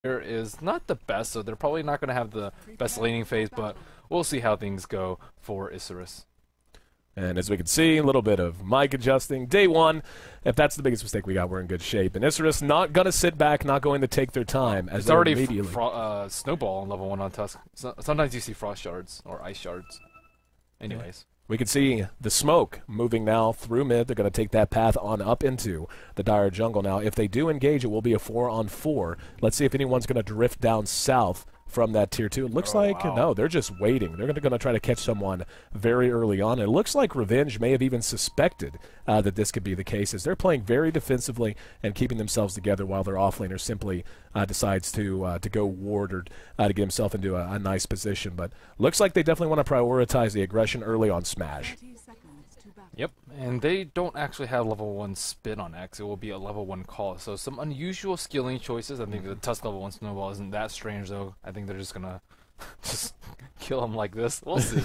is not the best, so they're probably not going to have the best laning phase, but we'll see how things go for Isurus. And as we can see, a little bit of mic adjusting. Day one, if that's the biggest mistake we got, we're in good shape. And Isurus not going to sit back, not going to take their time. As it's already immediately Snowball on level 1 on Tusk. So, sometimes you see Frost Shards or Ice Shards. Anyways. We can see the smoke moving now through mid. They're going to take that path on up into the dire jungle. Now, if they do engage, it will be a 4-on-4. Let's see if anyone's going to drift down south from that tier 2. It looks no, they're just waiting. They're going to try to catch someone very early on. It looks like Revenge may have even suspected that this could be the case, as they're playing very defensively and keeping themselves together while their offlaner simply decides to go ward or to get himself into a nice position. But looks like they definitely want to prioritize the aggression early on Smash. Yep, and they don't actually have level 1 spin on X. It will be a level 1 call. So some unusual skilling choices. I think the Tusk level 1 snowball isn't that strange, though. I think they're just going to just kill him like this. We'll see.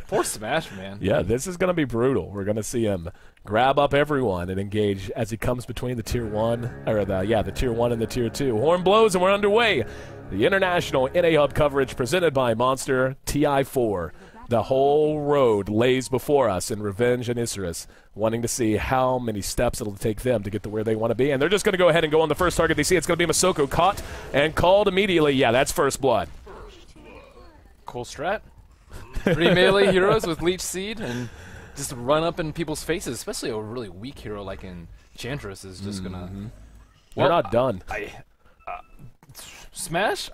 Poor Smash, man. Yeah, this is going to be brutal. We're going to see him grab up everyone and engage as he comes between the tier 1, or the tier 1 and the tier 2. Horn blows and we're underway. The international NA Hub coverage presented by Monster TI4. The whole road lays before us in Revenge and Isurus, wanting to see how many steps it'll take them to get to where they want to be. And they're just going to go ahead and go on the first target they see. It's going to be Masoko, caught and called immediately. Yeah, that's first blood. Cool strat. 3 melee heroes with Leech Seed and just run up in people's faces, especially a really weak hero like Enchantress is just going to... We're not done. Smash,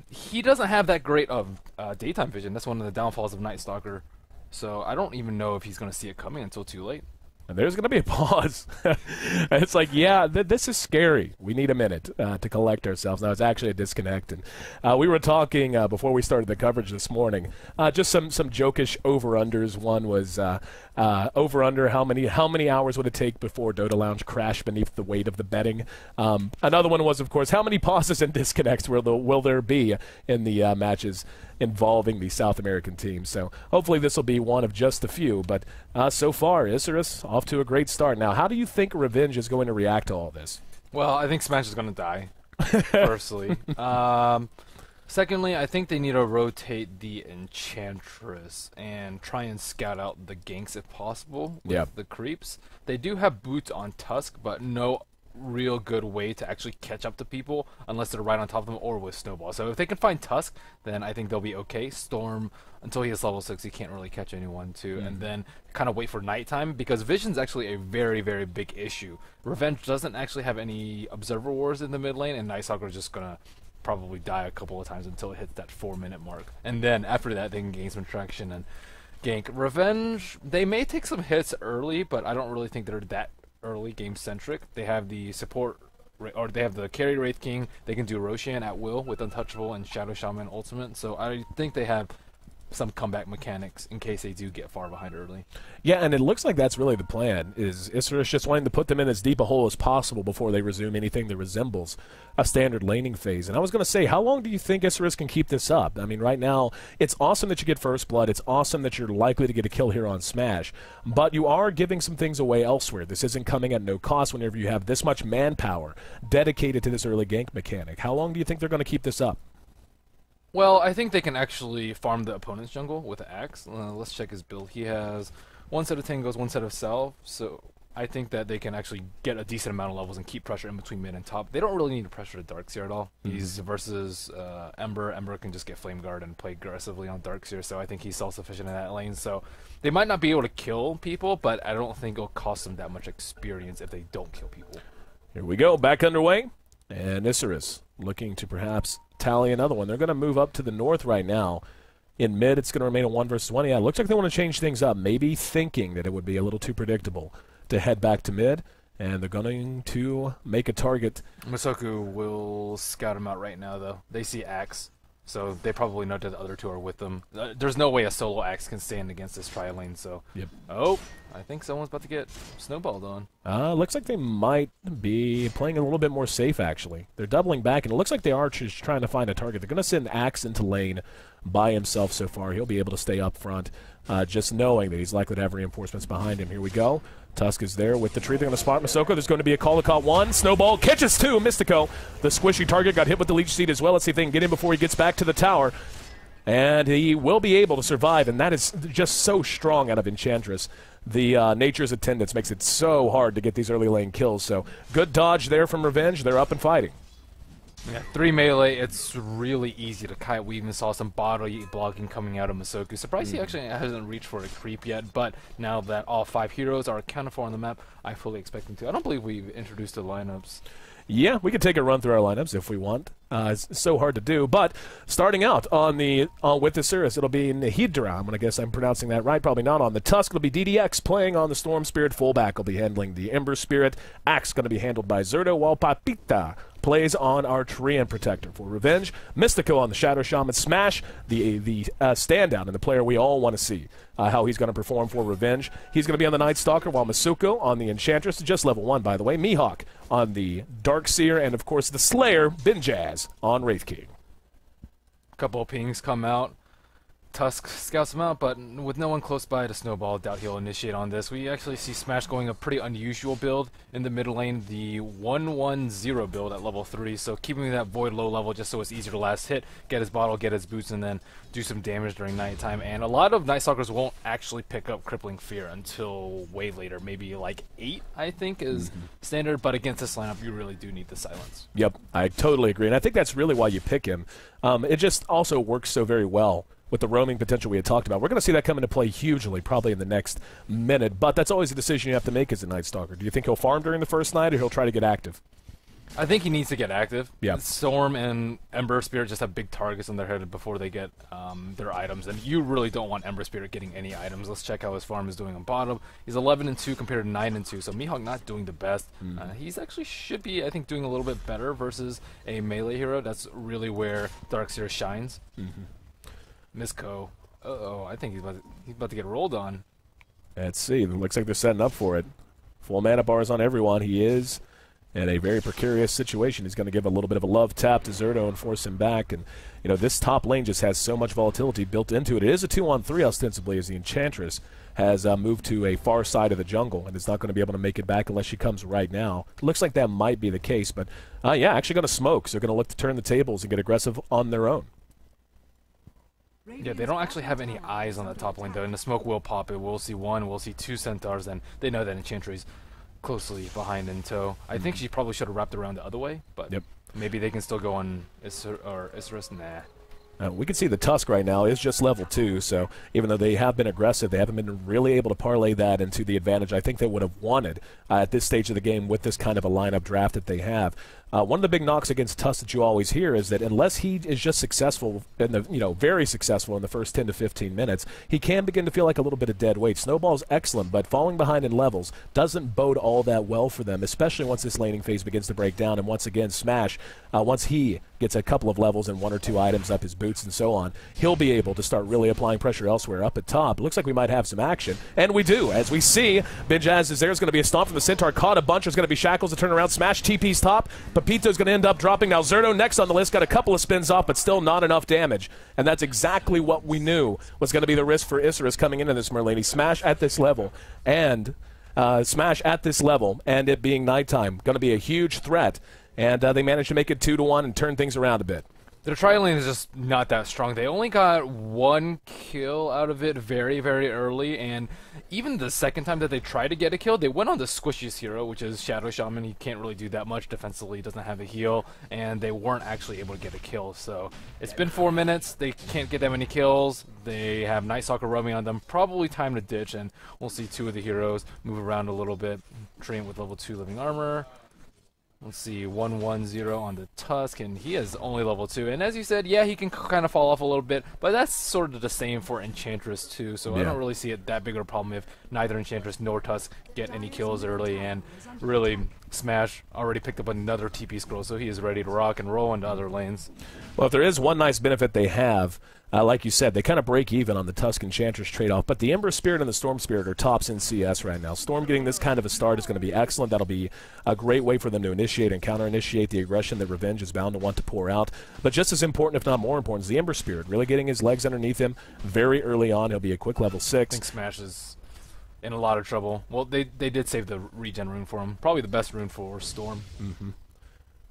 he doesn't have that great of daytime vision. That's one of the downfalls of Night Stalker. So I don't even know if he's going to see it coming until too late. And there's going to be a pause. It's like, yeah, this is scary. We need a minute to collect ourselves. Now, it's actually a disconnect. And we were talking before we started the coverage this morning, just some jokish over-unders. One was over-under, how many hours would it take before Dota Lounge crashed beneath the weight of the betting? Another one was, of course, how many pauses and disconnects will there be in the matches involving the South American teams? So hopefully this will be one of just a few. But so far, Isurus off to a great start. Now, how do you think Revenge is going to react to all this? Well, I think Smash is going to die, personally. Secondly, I think they need to rotate the Enchantress and try and scout out the ganks if possible with the creeps. They do have boots on Tusk, but no real good way to actually catch up to people unless they're right on top of them or with Snowball. So if they can find Tusk, then I think they'll be okay. Storm, until he is level 6, he can't really catch anyone too. And then kind of wait for nighttime, because Vision's actually a very, very big issue. Revenge doesn't actually have any Observer Wars in the mid lane, and Night Stalker is just going to probably die a couple of times until it hits that 4-minute mark. And then after that, they can gain some traction and gank. Revenge, they may take some hits early, but I don't really think they're that early game centric. They have the support, or they have the carry Wraith King. They can do Roshan at will with Untouchable and Shadow Shaman Ultimate. So I think they have some comeback mechanics in case they do get far behind early. Yeah, and it looks like that's really the plan, is Isurus just wanting to put them in as deep a hole as possible before they resume anything that resembles a standard laning phase. And I was going to say, how long do you think Isurus can keep this up? I mean, right now, it's awesome that you get first blood. It's awesome that you're likely to get a kill here on Smash. But you are giving some things away elsewhere. This isn't coming at no cost whenever you have this much manpower dedicated to this early gank mechanic. How long do you think they're going to keep this up? Well, I think they can actually farm the opponent's jungle with an axe. Let's check his build. He has 1 set of Tangos, 1 set of Salve, so I think that they can actually get a decent amount of levels and keep pressure in between mid and top. They don't really need to pressure the Darkseer at all. He's versus Ember. Ember can just get Flame Guard and play aggressively on Darkseer, so I think he's self-sufficient in that lane. So they might not be able to kill people, but I don't think it'll cost them that much experience if they don't kill people. Here we go, back underway, and Isurus looking to perhaps tally another one. They're going to move up to the north right now. In mid, it's going to remain a 1 versus 1. Yeah, it looks like they want to change things up, maybe thinking that it would be a little too predictable to head back to mid, and they're going to make a target. Masoku will scout him out right now, though. They see Axe, so they probably know that the other two are with them. There's no way a solo Axe can stand against this tri lane, so... Yep. Oh, I think someone's about to get snowballed on. Looks like they might be playing a little bit more safe, actually. They're doubling back, and it looks like they are just trying to find a target. They're going to send Axe into lane by himself so far. He'll be able to stay up front, just knowing that he's likely to have reinforcements behind him. Here we go. Tusk is there with the tree. They're going to spot Masoko. There's going to be a Caldecott 1. Snowball catches 2. Mystico, the squishy target, got hit with the leech seed as well. Let's see if they can get him before he gets back to the tower. And he will be able to survive, and that is just so strong out of Enchantress. The Nature's Attendance makes it so hard to get these early lane kills. So good dodge there from Revenge. They're up and fighting. Yeah, 3 melee, it's really easy to kite. We even saw some body blocking coming out of Masoku. Surprised he actually hasn't reached for a creep yet, but now that all 5 heroes are accounted for on the map, I fully expect him to. I don't believe we've introduced the lineups. Yeah, we could take a run through our lineups if we want. It's so hard to do. But starting out on the with Isurus, it'll be Nihidra. I'm going to guess I'm pronouncing that right. Probably not. On the Tusk, it'll be DDX playing on the Storm Spirit. Fullback will be handling the Ember Spirit. Axe going to be handled by Zerto, while Papita plays on our Treant Protector. For Revenge, Mystico on the Shadow Shaman. Smash, the standout and the player we all want to see how he's going to perform for Revenge. He's going to be on the Night Stalker, while Masuko on the Enchantress, just level 1 by the way. Mihawk on the Darkseer, and of course the Slayer, Binjaz on Wraith King. A couple of pings come out. Tusk scouts him out, but with no one close by to snowball, doubt he'll initiate on this. We actually see Smash going a pretty unusual build in the middle lane, the 1-1-0 build at level 3, so keeping that Void low level just so it's easier to last hit, get his bottle, get his boots, and then do some damage during nighttime. And a lot of Night Stalkers won't actually pick up Crippling Fear until way later, maybe like 8, I think, is standard, but against this lineup, you really do need the silence. Yep, I totally agree, and I think that's really why you pick him. It just also works so very well with the roaming potential we had talked about. We're going to see that come into play hugely, probably in the next minute, but that's always a decision you have to make as a Night Stalker. Do you think he'll farm during the first night, or he'll try to get active? I think he needs to get active. Yeah. Storm and Ember Spirit just have big targets on their head before they get their items, and you really don't want Ember Spirit getting any items. Let's check how his farm is doing on bottom. He's 11-2 compared to 9-2, so Mihawk not doing the best. He's actually should be, I think, doing a little bit better versus a melee hero. That's really where Darkseer shines. Misko. Uh-oh, I think he's about to get rolled on. Let's see. It looks like they're setting up for it. Full mana bars on everyone. He is in a very precarious situation. He's going to give a little bit of a love tap to Zerto and force him back. And, you know, this top lane just has so much volatility built into it. It is a 2-on-3 ostensibly, as the Enchantress has moved to a far side of the jungle and is not going to be able to make it back unless she comes right now. It looks like that might be the case. But, yeah, actually going to smoke. So they're going to look to turn the tables and get aggressive on their own. Yeah, they don't actually have any eyes on the top lane, though, and the smoke will pop it. We'll see 1, we'll see 2 Centaurs, and they know that Enchantress closely behind in tow. I think she probably should have wrapped around the other way, but maybe they can still go on Isurus. Nah. We can see the Tusk right now is just level 2, so even though they have been aggressive, they haven't been really able to parlay that into the advantage I think they would have wanted at this stage of the game with this kind of a lineup draft that they have. One of the big knocks against Tusk that you always hear is that unless he is just successful in the, very successful in the first 10 to 15 minutes, he can begin to feel like a little bit of dead weight. Snowball's excellent, but falling behind in levels doesn't bode all that well for them, especially once this laning phase begins to break down. And once again, Smash, once he gets a couple of levels and 1 or 2 items up his boots and so on, he'll be able to start really applying pressure elsewhere. Up at top, it looks like we might have some action, and we do, as we see Binjaz is there. Is going to be a stomp from the Centaur, caught a bunch. There's going to be shackles to turn around. Smash TP's top. Pepito's going to end up dropping. Now Zerto next on the list, got a couple of spins off, but still not enough damage, and that's exactly what we knew was going to be the risk for Isurus coming into this Merlini. Smash at this level, and it being nighttime, going to be a huge threat, and they managed to make it 2-1 and turn things around a bit. Their tri-lane is just not that strong. They only got 1 kill out of it very, very early, and even the second time that they tried to get a kill, they went on the squishiest hero, which is Shadow Shaman. He can't really do that much defensively, he doesn't have a heal, and they weren't actually able to get a kill. So it's been 4 minutes, they can't get that many kills, they have Night Stalker roaming on them, probably time to ditch, and we'll see 2 of the heroes move around a little bit. Treant with level 2 living armor. Let's see, 1-1-0 on the Tusk, and he is only level 2. And as you said, yeah, he can kind of fall off a little bit, but that's sort of the same for Enchantress too, so I don't really see it that big of a problem if neither Enchantress nor Tusk get any kills early. And really, Smash already picked up another TP scroll, so he is ready to rock and roll into other lanes. Well, if there is one nice benefit they have, like you said, they kind of break even on the Tusk Enchantress trade-off, but the Ember Spirit and the Storm Spirit are tops in CS right now. Storm getting this kind of a start is going to be excellent. That'll be a great way for them to initiate and counter-initiate the aggression that Revenge is bound to want to pour out. But just as important, if not more important, is the Ember Spirit, really getting his legs underneath him very early on. He'll be a quick level 6. I think Smash is in a lot of trouble. Well, they did save the regen rune for him. Probably the best rune for Storm.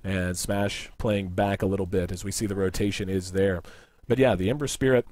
And Smash playing back a little bit as we see the rotation is there. But yeah, the Ember Spirit,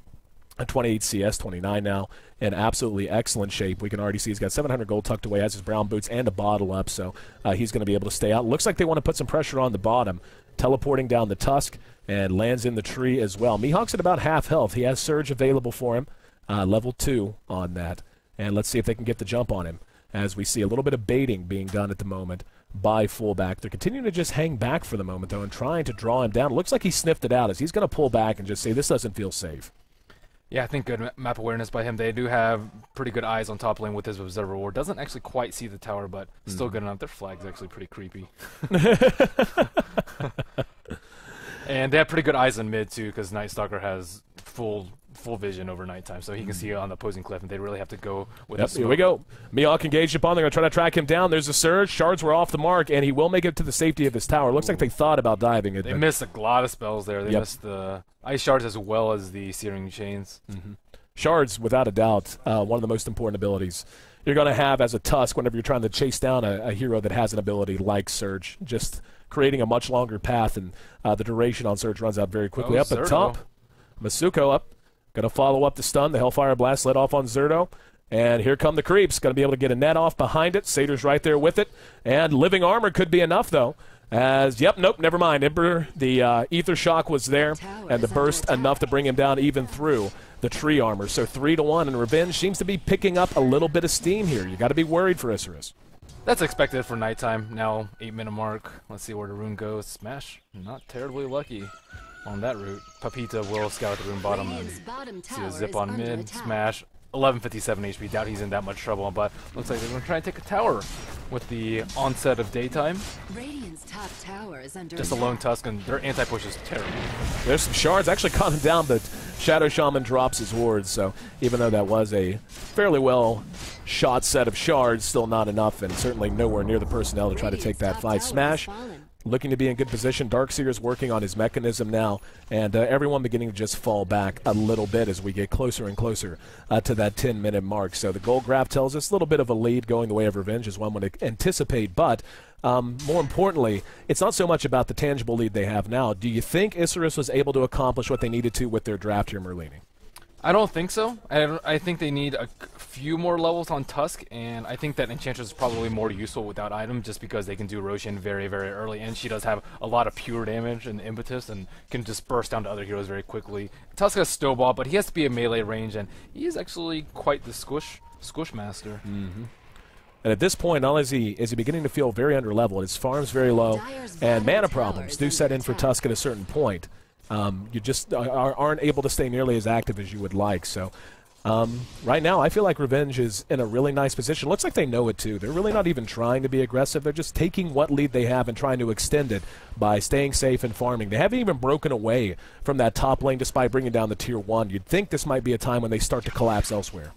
28 CS, 29 now, in absolutely excellent shape. We can already see he's got 700 gold tucked away, has his brown boots and a bottle up, so he's going to be able to stay out. Looks like they want to put some pressure on the bottom, teleporting down the Tusk, and lands in the tree as well. Mihawk's at about half health. He has Surge available for him, level 2 on that. And let's see if they can get the jump on him, as we see a little bit of baiting being done at the moment by fullback. They're continuing to just hang back for the moment, though, and trying to draw him down. It looks like he sniffed it out, as he's going to pull back and just say, this doesn't feel safe. Yeah, I think good map awareness by him. They do have pretty good eyes on top lane with his Observer Ward. Doesn't actually quite see the tower, but still good enough. Their flag's actually pretty creepy. And they have pretty good eyes in mid, too, because Night Stalker has full vision over nighttime, so he can see on the opposing cliff, and they really have to go with Here we go. Mihawk engaged upon. They're going to try to track him down. There's a surge. Shards were off the mark, and he will make it to the safety of his tower. Looks like they thought about diving it. They missed a lot of spells there. They missed the Ice Shards as well as the Searing Chains. Shards, without a doubt, one of the most important abilities you're going to have as a Tusk whenever you're trying to chase down a hero that has an ability like Surge. Just creating a much longer path, and the duration on Surge runs out very quickly. Up at top, Masuko up. Going to follow up the stun. The Hellfire Blast let off on Zerto. And here come the creeps. Going to be able to get a net off behind it. Satyrs right there with it. And Living Armor could be enough, though. As, nope, never mind. Ember, the Ether Shock was there. And the burst enough to bring him down even through the tree armor. So 3-1. And Revenge seems to be picking up a little bit of steam here. You got to be worried for Isurus. That's expected for nighttime. Now, 8-minute mark. Let's see where the rune goes. Smash. Not terribly lucky on that route. Papita will scout the rune bottom and see a zip on mid. Smash. 1157 HP. Doubt he's in that much trouble, but looks like they're going to try and take a tower with the onset of daytime. Top tower is under just a lone Tusk, and their anti-push is terrible. There's some shards. Actually caught him down, but Shadow Shaman drops his wards, so even though that was a fairly well shot set of shards, still not enough, and certainly nowhere near the personnel to try to take that fight. Smash looking to be in good position. Darkseer's working on his mechanism now, and everyone beginning to just fall back a little bit as we get closer and closer to that 10-minute mark. So the gold graph tells us a little bit of a lead going the way of Revenge, as one would anticipate, but more importantly, it's not so much about the tangible lead they have now. Do you think Isurus was able to accomplish what they needed to with their draft here, Merlini? I don't think so. I think they need a few more levels on Tusk, and I think that Enchantress is probably more useful without item, just because they can do Roshan very, very early, and she does have a lot of pure damage and impetus, and can just burst down to other heroes very quickly. Tusk has Snowball, but he has to be a melee range, and he is actually quite the squish master. And at this point, not only is he beginning to feel very underleveled, his farm's very low, and mana problems do set in for Tusk at a certain point. You just aren't able to stay nearly as active as you would like. So right now, I feel like Revenge is in a really nice position. Looks like they know it, too. They're really not even trying to be aggressive. They're just taking what lead they have and trying to extend it by staying safe and farming. They haven't even broken away from that top lane despite bringing down the Tier 1. You'd think this might be a time when they start to collapse elsewhere.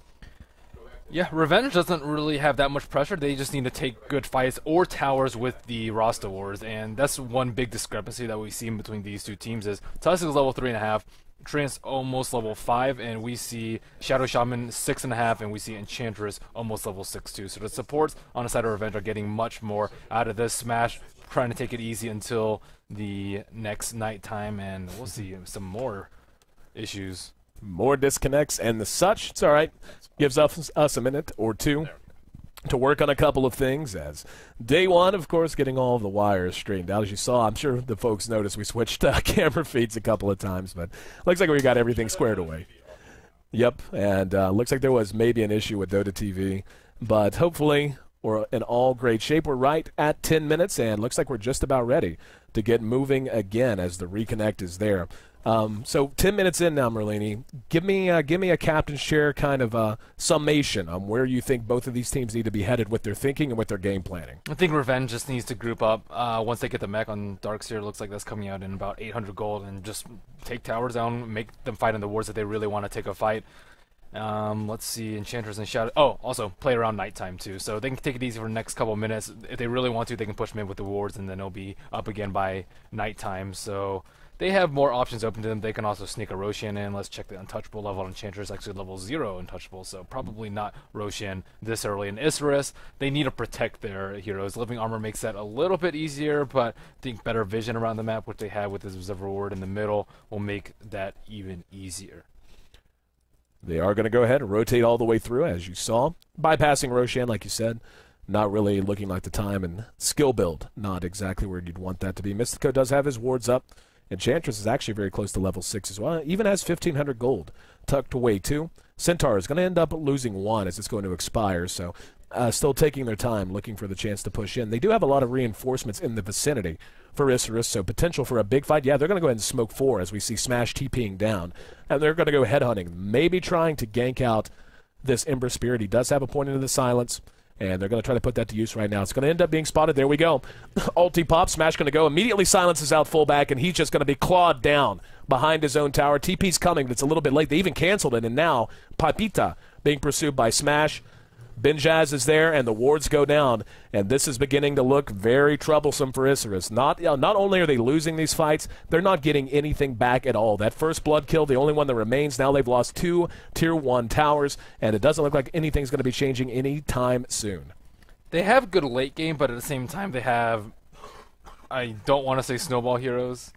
Yeah, Revenge doesn't really have that much pressure. They just need to take good fights or towers with the Rasta Wars, and that's one big discrepancy that we see in between these two teams is Tusk is level 3.5, Trance almost level 5, and we see Shadow Shaman 6.5, and we see Enchantress almost level 6 too. So the supports on the side of Revenge are getting much more out of this. Smash trying to take it easy until the next nighttime, and we'll see some more issues. More disconnects and the such. It's all right. Gives us a minute or two to work on a couple of things. As day one, of course, getting all of the wires straightened out. As you saw, I'm sure the folks noticed we switched camera feeds a couple of times, but looks like we got everything squared away. Yep, and looks like there was maybe an issue with Dota TV, but hopefully we're in all great shape. We're right at 10 minutes, and looks like we're just about ready to get moving again as the reconnect is there. So 10 minutes in now, Merlini, give me a captain's chair kind of summation on where you think both of these teams need to be headed with their thinking and with their game planning. I think Revenge just needs to group up once they get the mech on Darkseer. Looks like that's coming out in about 800 gold, and just take towers down, make them fight in the wars that they really want to take a fight. Let's see, Enchantress and Shadow. Oh, also play around nighttime too, so they can take it easy for the next couple of minutes. If they really want to, they can push mid with the wards, and then it'll be up again by nighttime. So they have more options open to them. They can also sneak a Roshan in. Let's check the untouchable level on Enchantress. Actually, level 0 untouchable, so probably not Roshan this early. In Isurus, they need to protect their heroes. Living Armor makes that a little bit easier, but I think better vision around the map, which they have with this Observer Ward in the middle, will make that even easier. They are going to go ahead and rotate all the way through, as you saw. Bypassing Roshan, like you said. Not really looking like the time, and skill build, not exactly where you'd want that to be. Mystico does have his wards up. Enchantress is actually very close to level 6 as well. Even has 1,500 gold tucked away, too. Centaur is going to end up losing 1 as it's going to expire, so still taking their time, looking for the chance to push in. They do have a lot of reinforcements in the vicinity for Isurus, so potential for a big fight. Yeah, they're going to go ahead and smoke 4 as we see Smash TPing down, and they're going to go headhunting, maybe trying to gank out this Ember Spirit. He does have a point into the silence. And they're going to try to put that to use right now. It's going to end up being spotted. There we go. Ulti pop. Smash going to go. Immediately silences out fullback, and he's just going to be clawed down behind his own tower. TP's coming, but it's a little bit late. They even canceled it, and now Papita being pursued by Smash. Benjaz is there, and the wards go down, and this is beginning to look very troublesome for Isurus. Not only are they losing these fights, they're not getting anything back at all. That first blood kill, the only one that remains, now they've lost 2 Tier 1 towers, and it doesn't look like anything's going to be changing anytime soon. They have good late game, but at the same time they have, I don't want to say snowball heroes.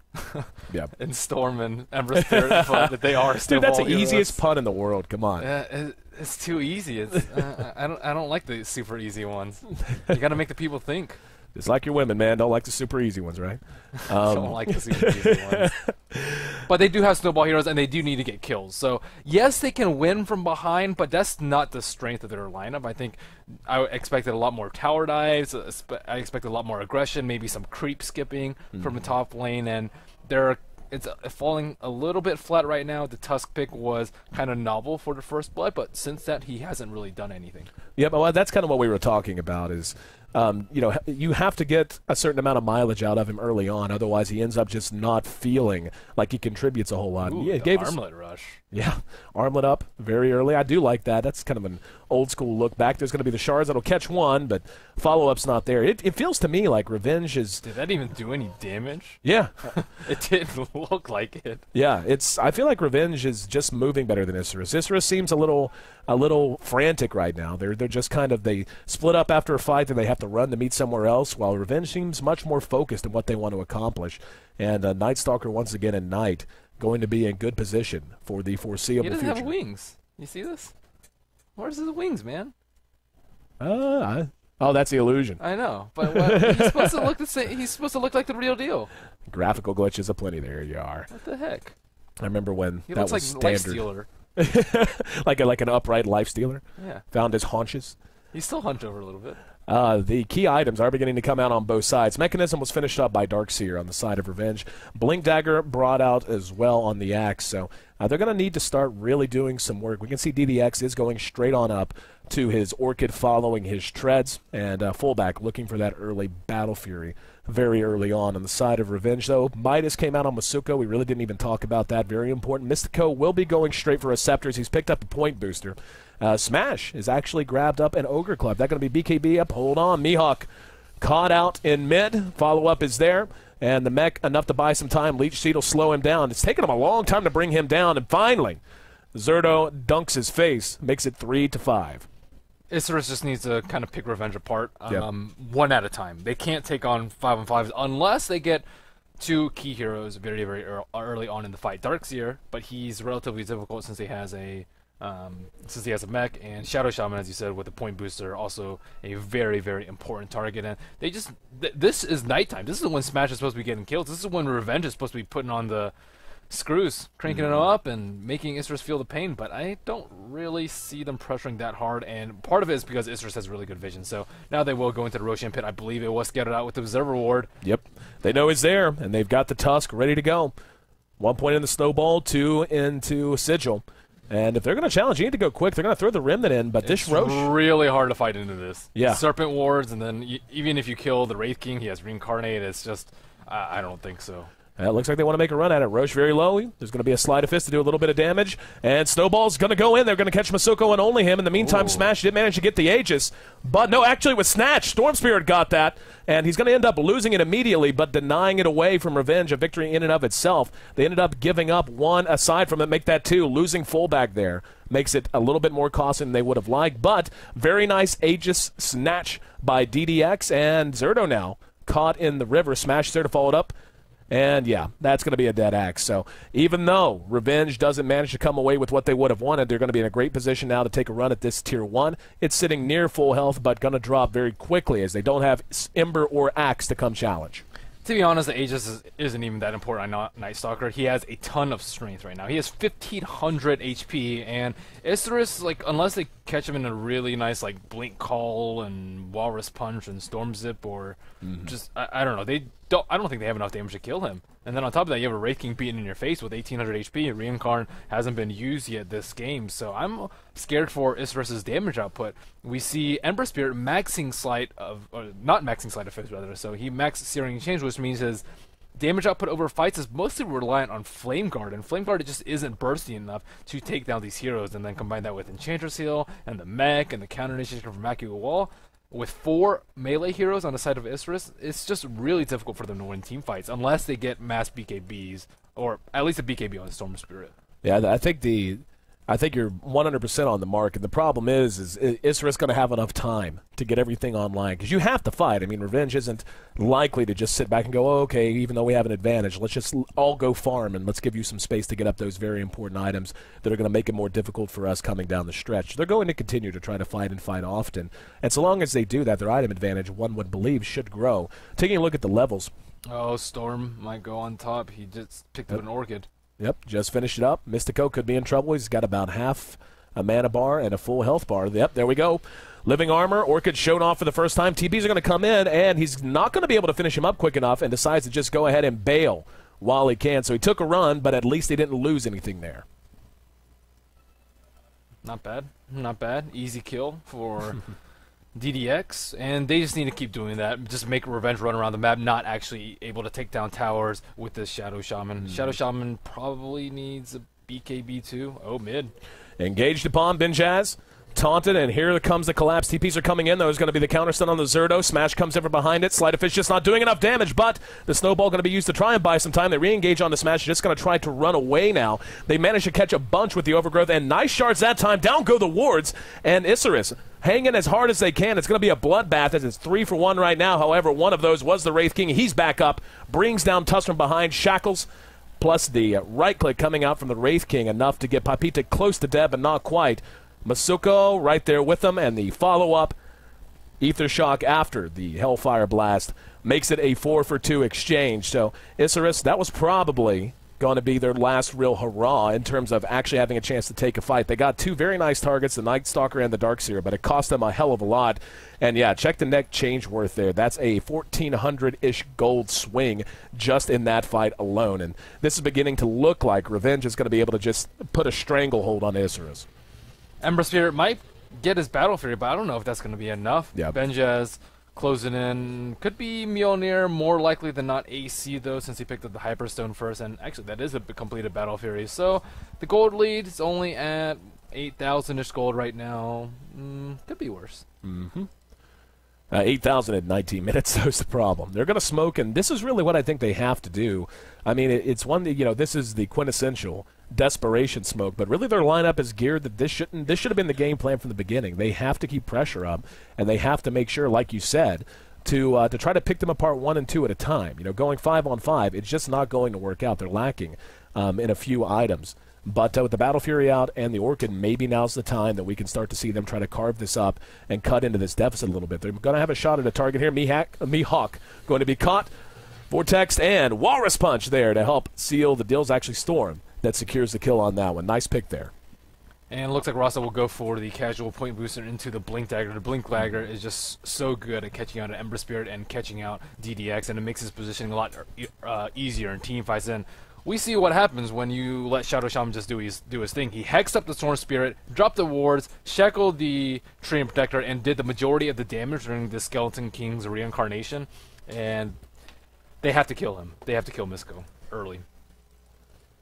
Yeah. And Storm and Ember Spirit, but they are snowball Dude, that's the heroes. easiest pun in the world. Come on. It's too easy. It's, I don't like the super easy ones. You got to make the people think. It's like your women, man. Don't like the super easy ones, right? Don't like the super easy ones. But they do have snowball heroes, and they do need to get kills. So, yes, they can win from behind, but that's not the strength of their lineup. I think I expected a lot more tower dives. I expected a lot more aggression, maybe some creep skipping from the top lane, and it's falling a little bit flat right now. The Tusk pick was kind of novel for the first blood, but since that, he hasn't really done anything. Yeah, but that's kind of what we were talking about is, you have to get a certain amount of mileage out of him early on. Otherwise, he ends up just not feeling like he contributes a whole lot. Ooh, Yeah, the armlet rush. Yeah, armlet up very early. I do like that. That's kind of an old school look back. There's going to be the shards that'll catch one, but follow-up's not there. It feels to me like Revenge is... Did that even do any damage? Yeah. It didn't look like it. Yeah, I feel like Revenge is just moving better than Isurus. Isurus seems a little frantic right now. They're just kind of, they split up after a fight and they have to run to meet somewhere else, while Revenge seems much more focused in what they want to accomplish. And Night Stalker once again in Night going to be in good position for the foreseeable future. He doesn't have wings. You see this? Where's his wings, man? Oh, that's the illusion. I know, but he's supposed to look the same. He's supposed to look like the real deal. Graphical glitches aplenty. There you are. What the heck? I remember when He that looks was like standard. Life Stealer. like an upright life stealer. Yeah. Found his haunches. He's still hunched over a little bit. The key items are beginning to come out on both sides. Mechanism was finished up by Darkseer on the side of Revenge. Blink Dagger brought out as well on the axe. So they're going to need to start really doing some work. We can see DDX is going straight on up to his Orchid following his treads. And fullback looking for that early Battle Fury very early on. On the side of Revenge, though, Midas came out on Masuko. We really didn't even talk about that. Very important. Mystico will be going straight for Receptors. He's picked up a point booster. Smash is actually grabbed up an Ogre Club. That's going to be BKB up. Hold on. Mihawk caught out in mid. Follow-up is there. And the mech enough to buy some time. Leech Seed will slow him down. It's taken him a long time to bring him down. And finally, Zerto dunks his face. Makes it 3-5. Isurus just needs to kind of pick Revenge apart one at a time. They can't take on 5-on-5s unless they get 2 key heroes very, very early on in the fight. Darkseer, but he's relatively difficult since he has a mech, and Shadow Shaman, as you said, with a point booster, also a very, very important target. And they just this is nighttime. This is when Smash is supposed to be getting kills. This is when Revenge is supposed to be putting on the screws, cranking it up and making Isurus feel the pain, but I don't really see them pressuring that hard, and part of it is because Isurus has really good vision. So now they will go into the Roshan pit. I believe it was scattered out with the Observer Ward. Yep. They know he's there, and they've got the Tusk ready to go. 1 point in the Snowball, 2 into Sigil. And if they're going to challenge, you need to go quick. They're going to throw the Remnant in, but this Roche... It's really hard to fight into this. Yeah. Serpent Wards, and then even if you kill the Wraith King, he has Reincarnate. It's just... I don't think so. It looks like they want to make a run at it. Roche very low. There's going to be a sleight of fist to do a little bit of damage. And Snowball's going to go in. They're going to catch Masuko and only him. In the meantime, Smash did manage to get the Aegis. But no, actually it was Snatch. Storm Spirit got that. And he's going to end up losing it immediately, but denying it away from Revenge, a victory in and of itself. They ended up giving up one aside from it, make that two. Losing fullback there makes it a little bit more costly than they would have liked. But very nice Aegis snatch by DDX. And Zerto now caught in the river. Smash there to follow it up. And, yeah, that's going to be a dead axe. So even though Revenge doesn't manage to come away with what they would have wanted, they're going to be in a great position now to take a run at this Tier 1. It's sitting near full health, but going to drop very quickly as they don't have Ember or Axe to come challenge. To be honest, the Aegis isn't even that important on Night Stalker. He has a ton of strength right now. He has 1,500 HP, and Isurus, like, unless they catch him in a really nice, like, Blink Call and Walrus Punch and Storm Zip, or just, I don't know. I don't think they have enough damage to kill him. And then on top of that, you have a Wraith King beating in your face with 1,800 HP. Reincarn hasn't been used yet this game, so I'm scared for Isurus's damage output. We see Ember Spirit maxing Sleight of, or not maxing Sleight of Fist rather, so he maxed Searing Change, which means his damage output over fights is mostly reliant on Flame Guard, and Flame Guard just isn't bursty enough to take down these heroes, and then combine that with Enchantress Heal, and the mech, and the counter initiation from Maku Wall. With 4 melee heroes on the side of Isurus, it's just really difficult for them to win team fights unless they get mass BKBs, or at least a BKB on Storm Spirit. Yeah, I think you're 100% on the mark, and the problem is Isurus going to have enough time to get everything online, because you have to fight. I mean, Revenge isn't likely to just sit back and go, oh, okay, even though we have an advantage, let's just all go farm, and let's give you some space to get up those very important items that are going to make it more difficult for us coming down the stretch. They're going to continue to try to fight and fight often, and so long as they do that, their item advantage, one would believe, should grow. Taking a look at the levels. Oh, Storm might go on top. He just picked up an Orchid. Yep, just finished it up. Mystico could be in trouble. He's got about half a mana bar and a full health bar. Yep, there we go. Living Armor, Orchid shown off for the first time. TBs are going to come in, and he's not going to be able to finish him up quick enough and decides to just go ahead and bail while he can. So he took a run, but at least he didn't lose anything there. Not bad. Not bad. Easy kill for DDX, and they just need to keep doing that. Just make Revenge run around the map, not actually able to take down towers with this Shadow Shaman. Shadow Shaman probably needs a BKB too. Oh, mid. Engaged upon Benjaz. Taunted, and here comes the collapse. TPs are coming in. There's going to be the counter stun on the Zerto. Smash comes over behind it. Sleight of Fist just not doing enough damage, but the Snowball going to be used to try and buy some time. They re-engage on the Smash. Just going to try to run away now. They manage to catch a bunch with the Overgrowth, and nice shards that time. Down go the wards, and Isurus hanging as hard as they can. It's going to be a bloodbath as it's 3 for 1 right now. However, one of those was the Wraith King. He's back up, brings down Tusk from behind. Shackles, plus the right click coming out from the Wraith King, enough to get Papita close to dead, but not quite. Masuko right there with them, and the follow-up Ether Shock after the Hellfire Blast makes it a 4 for 2 exchange. So Isurus, that was probably going to be their last real hurrah in terms of actually having a chance to take a fight. They got 2 very nice targets, the Night Stalker and the Darkseer, but it cost them a hell of a lot. And yeah, check the neck change worth there. That's a 1,400-ish gold swing just in that fight alone. And this is beginning to look like Revenge is going to be able to just put a stranglehold on Isurus. Ember Spirit might get his Battle Fury, but I don't know if that's going to be enough. Yep. Benjaz closing in. Could be Mjolnir, more likely than not AC, though, since he picked up the Hyperstone first. And actually, that is a completed Battle Fury. So the gold lead is only at 8,000-ish gold right now. Could be worse. 8,000 in 19 minutes, that's the problem. They're going to smoke, and this is really what I think they have to do. I mean, it's one that, you know, this is the quintessential desperation smoke, but really their lineup is geared that this should have been the game plan from the beginning. They have to keep pressure up, and they have to make sure, like you said, to try to pick them apart 1 and 2 at a time. You know, going 5 on 5, it's just not going to work out. They're lacking in a few items. But with the Battle Fury out and the Orchid, maybe now's the time that we can start to see them try to carve this up and cut into this deficit a little bit. They're going to have a shot at a target here. Mihawk going to be caught. Vortex and Walrus Punch there to help seal the deals. Actually, Storm that secures the kill on that one. Nice pick there. And it looks like Rasa will go for the casual point booster into the Blink Dagger. The Blink Dagger is just so good at catching out an Ember Spirit and catching out DDX, and it makes his positioning a lot easier in team fights. And we see what happens when you let Shadow Shaman just do his thing. He hexed up the Storm Spirit, dropped the wards, shackled the Treant Protector, and did the majority of the damage during the Skeleton King's reincarnation. And they have to kill him. They have to kill Misko early.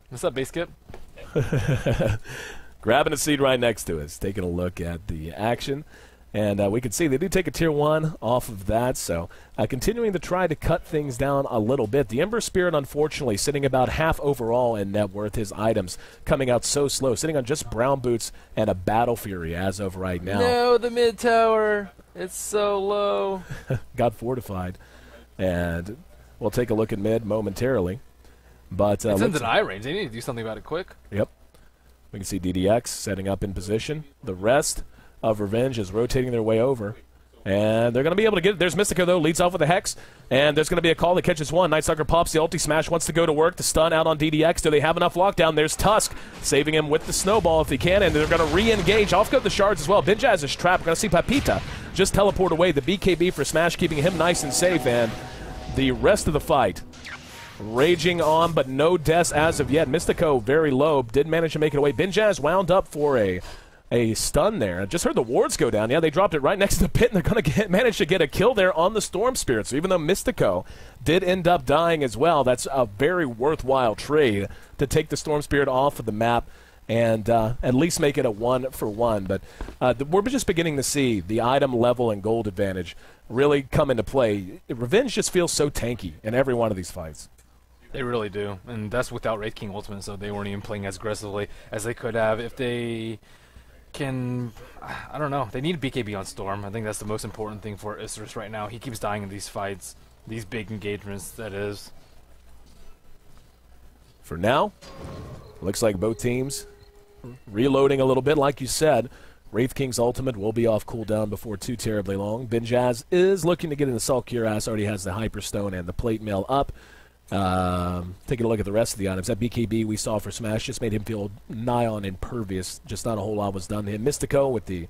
What's up, base kit? Grabbing a seat right next to us, taking a look at the action. And we can see they do take a tier 1 off of that, so continuing to try to cut things down a little bit. The Ember Spirit, unfortunately, sitting about half overall in net worth. His items coming out so slow, sitting on just Brown Boots and a Battle Fury as of right now. No, the mid tower. It's so low. Got fortified. And we'll take a look at mid momentarily. But it's in deny range. They need to do something about it quick. Yep. We can see DDX setting up in position. The rest of Revenge is rotating their way over. And they're going to be able to get it. There's Mystico, though, leads off with a Hex. And there's going to be a call that catches one. Nightstalker pops the ulti smash, wants to go to work. The stun out on DDX. Do they have enough lockdown? There's Tusk saving him with the snowball if he can. And they're going to re-engage. Off go the shards as well. Binjaz is trapped. We're going to see Papita just teleport away. The BKB for Smash keeping him nice and safe. And the rest of the fight raging on, but no deaths as of yet. Mystico very low. Did manage to make it away. Binjaz wound up for a stun there. I just heard the wards go down. Yeah, they dropped it right next to the pit, and they're going to manage to get a kill there on the Storm Spirit. So even though Mystico did end up dying as well, that's a very worthwhile trade to take the Storm Spirit off of the map and at least make it a 1-for-1. But we're just beginning to see the item level and gold advantage really come into play. Revenge just feels so tanky in every one of these fights. They really do, and that's without Wraith King Ultimate, so they weren't even playing as aggressively as they could have. If they can, I don't know, they need BKB on Storm. I think that's the most important thing for Isurus right now. He keeps dying in these fights, these big engagements, that is. For now, looks like both teams reloading a little bit, like you said. Wraith King's ultimate will be off cooldown before too terribly long. Binjaz is looking to get in the Salt Cuirass, already has the Hyperstone and the Plate Mail up. Taking a look at the rest of the items. That BKB we saw for Smash just made him feel nigh on impervious. Just not a whole lot was done to him. Mystico with the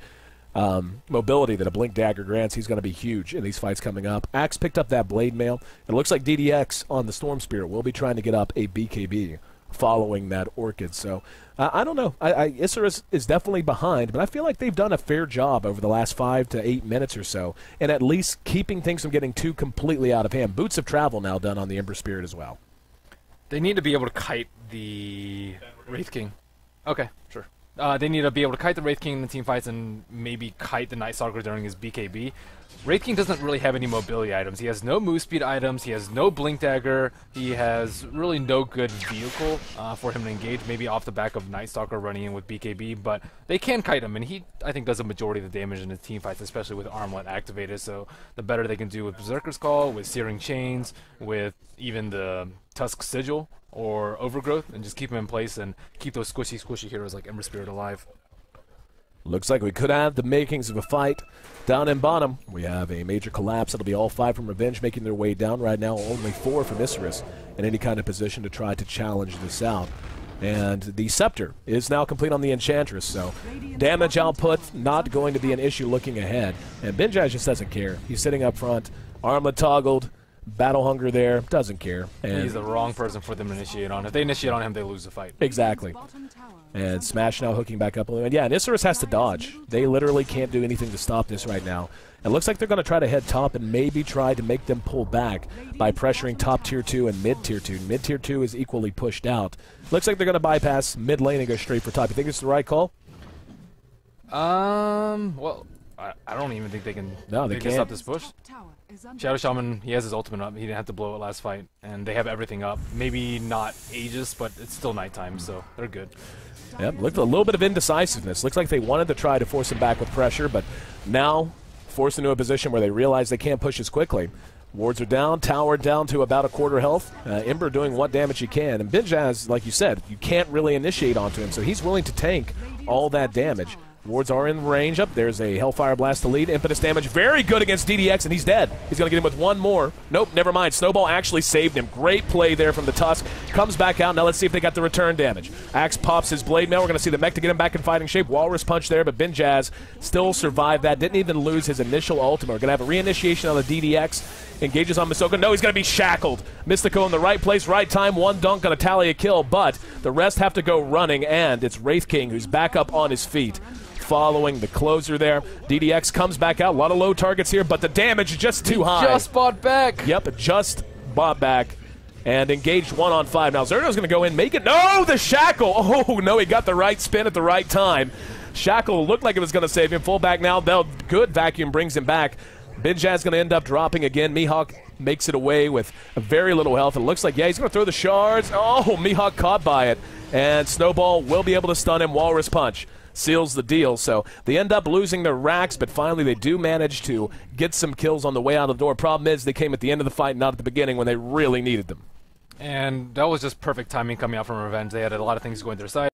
mobility that a Blink Dagger grants, he's going to be huge in these fights coming up. Axe picked up that Blade Mail. It looks like DDX on the Storm Spirit will be trying to get up a BKB following that Orchid. So I don't know. Isurus is definitely behind, but I feel like they've done a fair job over the last 5 to 8 minutes or so, and at least keeping things from getting too completely out of hand. Boots of Travel now done on the Ember Spirit as well. They need to be able to kite the Wraith King. Okay, sure. They need to be able to kite the Wraith King in the team fights and maybe kite the Night Stalker during his BKB. Wraith King doesn't really have any mobility items. He has no move speed items. He has no Blink Dagger. He has really no good vehicle for him to engage, maybe off the back of Night Stalker running in with BKB, but they can kite him, and he, I think, does a majority of the damage in his team fights, especially with Armlet activated, so the better they can do with Berserker's Call, with Searing Chains, with even the Tusk Sigil or Overgrowth, and just keep him in place and keep those squishy heroes like Ember Spirit alive. Looks like we could have the makings of a fight down in bottom. We have a major collapse. It'll be all 5 from Revenge making their way down right now. Only 4 from Isurus in any kind of position to try to challenge this out. And the Scepter is now complete on the Enchantress, so damage output not going to be an issue looking ahead. And Binjaz just doesn't care. He's sitting up front, armlet toggled, battle hunger there, doesn't care. And he's the wrong person for them to initiate on. If they initiate on him, they lose the fight. Exactly. And Smash now hooking back up. And yeah, and Isurus has to dodge. They literally can't do anything to stop this right now. It looks like they're going to try to head top and maybe try to make them pull back by pressuring top tier 2 and mid tier 2. Mid tier 2 is equally pushed out. Looks like they're going to bypass mid lane and go straight for top. You think it's the right call? Well, I don't even think they can. No, they can't stop this push. Shadow Shaman, he has his ultimate up. He didn't have to blow it last fight, and they have everything up. Maybe not Aegis, but it's still nighttime, so they're good. Yep, looked a little bit of indecisiveness. Looks like they wanted to try to force him back with pressure, but now forced into a position where they realize they can't push as quickly. Wards are down, tower down to about a quarter health. Ember doing what damage he can. And Binjaz, like you said, you can't really initiate onto him, so he's willing to tank all that damage. Wards are in range up. There's a Hellfire Blast to lead. Impetus damage very good against DDX, and he's dead. He's going to get him with one more. Nope, never mind. Snowball actually saved him. Great play there from the Tusk. Comes back out. Now let's see if they got the return damage. Axe pops his Blade Mail. We're going to see the mech to get him back in fighting shape. Walrus Punch there, but Binjaz still survived that. Didn't even lose his initial ultimate. We're going to have a reinitiation on the DDX. Engages on Misoko. No, he's going to be shackled. Mystico in the right place, right time. One dunk going to tally a kill, but the rest have to go running, and it's Wraith King who's back up on his feet. Following the closer there. DDX comes back out. A lot of low targets here, but the damage is just too high. Just bought back. Yep, just bought back. and engaged 1 on 5. Now Zerno's going to go in, make it. No, the shackle. Oh, no, he got the right spin at the right time. Shackle looked like it was going to save him. Fullback now. Good vacuum brings him back. Benjaz's going to end up dropping again. Mihawk makes it away with very little health. It looks like, yeah, he's going to throw the shards. Oh, Mihawk caught by it. And Snowball will be able to stun him. Walrus Punch seals the deal. So they end up losing their racks, but finally they do manage to get some kills on the way out of the door. Problem is they came at the end of the fight, not at the beginning when they really needed them. And that was just perfect timing coming out from Revenge. They had a lot of things going their side.